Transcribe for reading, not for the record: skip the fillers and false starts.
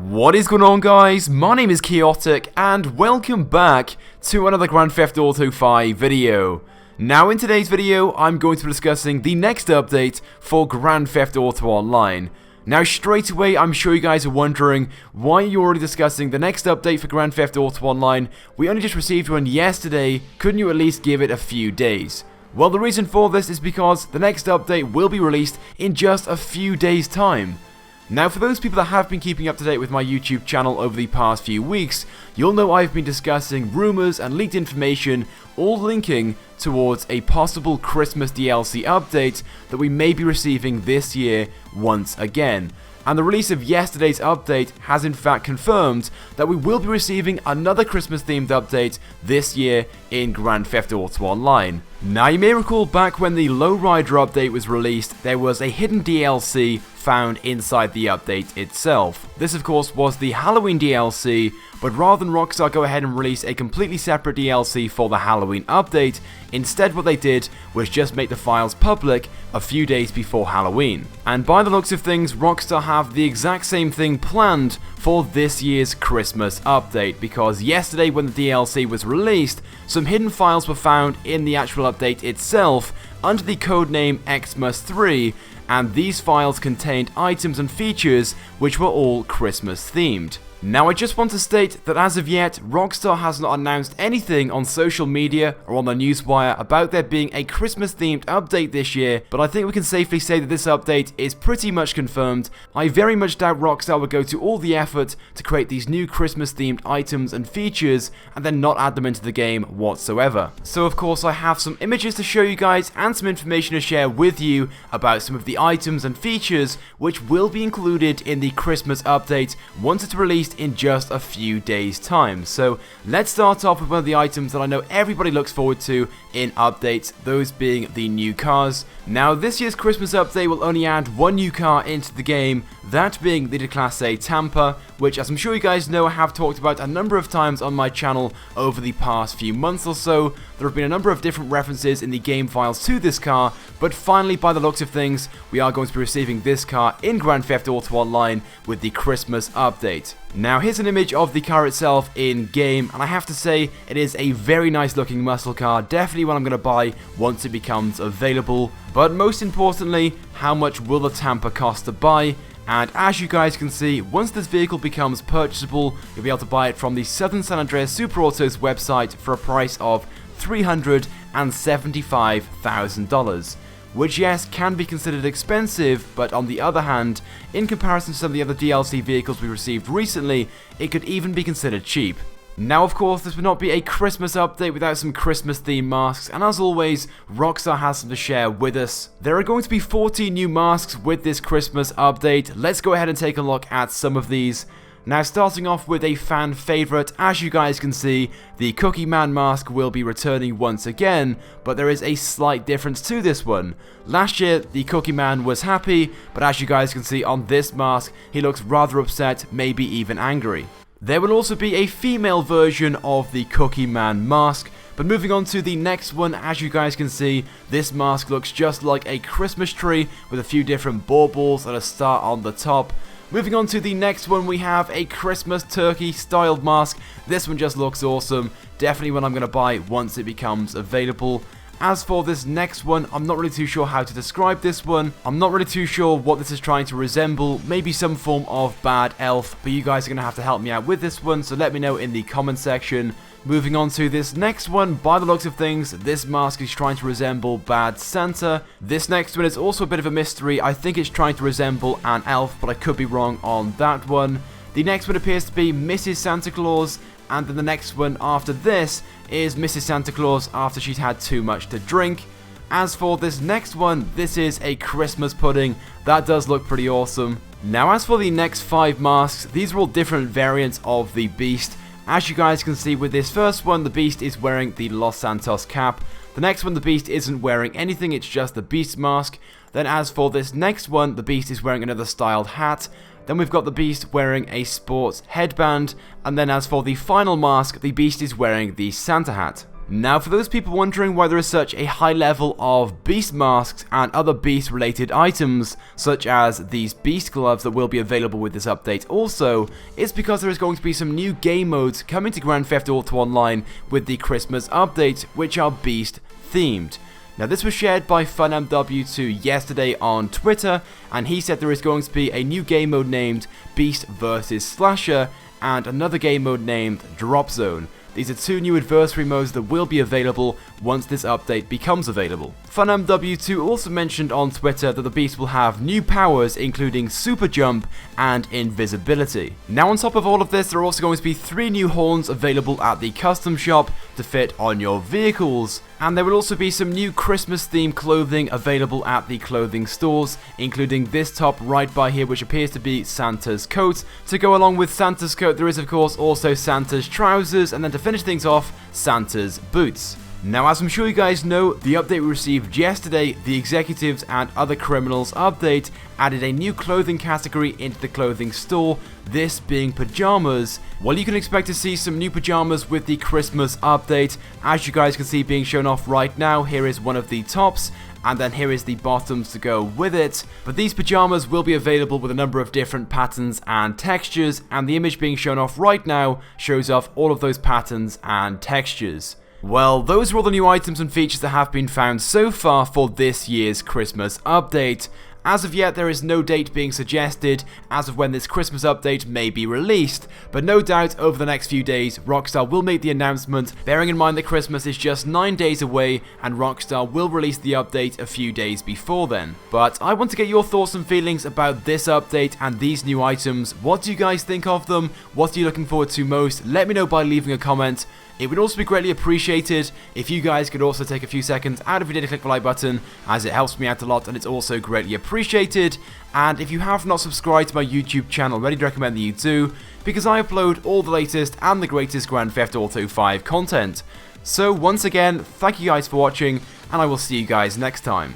What is going on, guys? My name is Chaotic and welcome back to another Grand Theft Auto 5 video. Now in today's video I'm going to be discussing the next update for Grand Theft Auto Online. Now straight away I'm sure you guys are wondering why you're already discussing the next update for Grand Theft Auto Online. We only just received one yesterday, couldn't you at least give it a few days? Well, the reason for this is because the next update will be released in just a few days time. Now, for those people that have been keeping up to date with my YouTube channel over the past few weeks, you'll know I've been discussing rumors and leaked information, all linking towards a possible Christmas DLC update that we may be receiving this year once again. And the release of yesterday's update has in fact confirmed that we will be receiving another Christmas themed update this year in Grand Theft Auto Online. Now, you may recall back when the Lowrider update was released, there was a hidden DLC found inside the update itself. This of course was the Halloween DLC, but rather than Rockstar go ahead and release a completely separate DLC for the Halloween update, instead what they did was just make the files public a few days before Halloween. And by the looks of things, Rockstar have the exact same thing planned for this year's Christmas update, because yesterday when the DLC was released, some hidden files were found in the actual update itself under the codename Xmas3, and these files contained items and features which were all Christmas themed. Now, I just want to state that as of yet, Rockstar has not announced anything on social media or on the newswire about there being a Christmas themed update this year, but I think we can safely say that this update is pretty much confirmed. I very much doubt Rockstar would go to all the effort to create these new Christmas themed items and features and then not add them into the game whatsoever. So of course I have some images to show you guys and some information to share with you about some of the items and features which will be included in the Christmas update once it's released in just a few days time. So let's start off with one of the items that I know everybody looks forward to in updates, those being the new cars. Now, this year's Christmas update will only add one new car into the game, that being the Class A Tampa, which, as I'm sure you guys know, I have talked about a number of times on my channel over the past few months or so. There have been a number of different references in the game files to this car, but finally, by the looks of things, we are going to be receiving this car in Grand Theft Auto Online with the Christmas update. Now, here's an image of the car itself in game, and I have to say it is a very nice looking muscle car, definitely one I'm going to buy once it becomes available. But most importantly, how much will the Tampa cost to buy? And as you guys can see, once this vehicle becomes purchasable, you'll be able to buy it from the Southern San Andreas Super Autos website for a price of $375,000. Which, yes, can be considered expensive, but on the other hand, in comparison to some of the other DLC vehicles we received recently, it could even be considered cheap. Now, of course, this would not be a Christmas update without some Christmas-themed masks, and as always, Rockstar has some to share with us. There are going to be 14 new masks with this Christmas update. Let's go ahead and take a look at some of these. Now, starting off with a fan favourite, as you guys can see, the Cookie Man mask will be returning once again, but there is a slight difference to this one. Last year, the Cookie Man was happy, but as you guys can see on this mask, he looks rather upset, maybe even angry. There will also be a female version of the Cookie Man mask, but moving on to the next one, as you guys can see, this mask looks just like a Christmas tree with a few different baubles and a star on the top. Moving on to the next one, we have a Christmas turkey styled mask. This one just looks awesome, definitely one I'm going to buy once it becomes available. As for this next one, I'm not really too sure how to describe this one. I'm not really too sure what this is trying to resemble, maybe some form of bad elf, but you guys are going to have to help me out with this one, so let me know in the comment section. Moving on to this next one, by the looks of things, this mask is trying to resemble Bad Santa. This next one is also a bit of a mystery. I think it's trying to resemble an elf, but I could be wrong on that one. The next one appears to be Mrs. Santa Claus, and then the next one after this is Mrs. Santa Claus after she's had too much to drink. As for this next one, this is a Christmas pudding. That does look pretty awesome. Now, as for the next 5 masks, these are all different variants of the Beast. As you guys can see with this first one, the Beast is wearing the Los Santos cap. The next one, the Beast isn't wearing anything, it's just the Beast mask. Then as for this next one, the Beast is wearing another styled hat. Then we've got the Beast wearing a sports headband. And then as for the final mask, the Beast is wearing the Santa hat. Now, for those people wondering why there is such a high level of beast masks and other beast related items, such as these beast gloves that will be available with this update also, it's because there is going to be some new game modes coming to Grand Theft Auto Online with the Christmas update, which are beast themed. Now, this was shared by FunMW2 yesterday on Twitter, and he said there is going to be a new game mode named Beast vs Slasher and another game mode named Drop Zone. These are two new adversary modes that will be available once this update becomes available. FunMW2 also mentioned on Twitter that the beast will have new powers including super jump and invisibility. Now, on top of all of this, there are also going to be 3 new horns available at the custom shop to fit on your vehicles. And there will also be some new Christmas themed clothing available at the clothing stores, including this top right by here, which appears to be Santa's coat. To go along with Santa's coat, there is of course also Santa's trousers, and then to finish things off, Santa's boots. Now, as I'm sure you guys know, the update we received yesterday, the Executives and Other Criminals update, added a new clothing category into the clothing store, this being pajamas. Well, you can expect to see some new pajamas with the Christmas update. As you guys can see being shown off right now, here is one of the tops, and then here is the bottoms to go with it. But these pajamas will be available with a number of different patterns and textures, and the image being shown off right now shows off all of those patterns and textures. Well, those are all the new items and features that have been found so far for this year's Christmas update. As of yet, there is no date being suggested as of when this Christmas update may be released, but no doubt over the next few days, Rockstar will make the announcement, bearing in mind that Christmas is just 9 days away and Rockstar will release the update a few days before then. But I want to get your thoughts and feelings about this update and these new items. What do you guys think of them? What are you looking forward to most? Let me know by leaving a comment. It would also be greatly appreciated if you guys could also take a few seconds out of your day to click the like button, as it helps me out a lot and it's also greatly appreciated. And if you have not subscribed to my YouTube channel, I really recommend that you do, because I upload all the latest and the greatest Grand Theft Auto 5 content. So once again, thank you guys for watching, and I will see you guys next time.